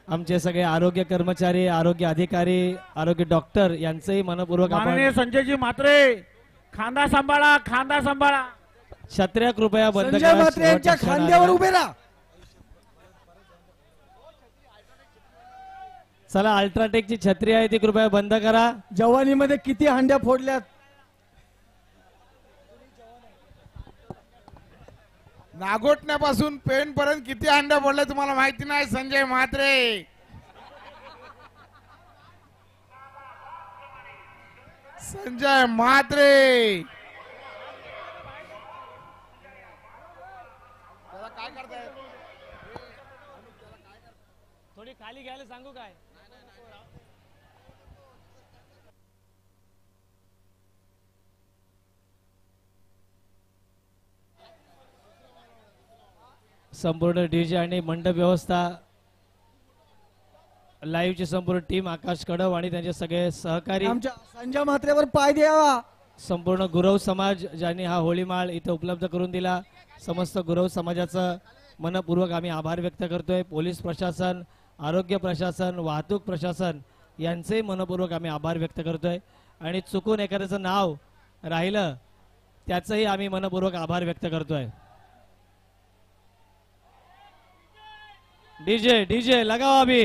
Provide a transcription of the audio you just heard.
आमचे सगळे आरोग्य कर्मचारी, आरोग्य अधिकारी, आरोग्य डॉक्टर यांचेही मनपूर्वक माननीय आपण संजयजी म्हात्रे, खांदा सांभाळा, खांदा सांभाळा. छत्र्या कृपया बंद संजय करा. म्हात्रे यांच्या शेवटचा क्षण खांद्यावर आलेला. उभे राहा. चला, अल्ट्राटेकची छत्री आहे ती कृपया बंद करा. जवानीमध्ये किती हांड्या फोडल्यात. नागोटण्यापासून पेन पर्यंत किती अंड्या पडले तुम्हाला माहिती नाही संजय म्हात्रे. संजय म्हात्रे काय करताय? थोडी खाली घ्यायला सांगू काय? संपूर्ण डीजे आणि मंडप व्यवस्था, लाईव्हची संपूर्ण टीम, आकाश कडव आणि त्यांचे सगळे सहकारी, आमच्या संजय म्हात्रेवर पाय द्यावा. संपूर्ण गुरव समाज ज्यांनी हा होळीमाळ इथे उपलब्ध करून दिला, समस्त गुरव समाजाचं मनपूर्वक आम्ही आभार व्यक्त करतोय. पोलीस प्रशासन, आरोग्य प्रशासन, वाहतूक प्रशासन यांचे मनपूर्वक आम्ही आभार व्यक्त करतोय. आणि चुकून एखाद्याचं नाव राहिलं त्याचंही आम्ही मनपूर्वक आभार व्यक्त करतोय. डीजे डीजे लगाओ अभी.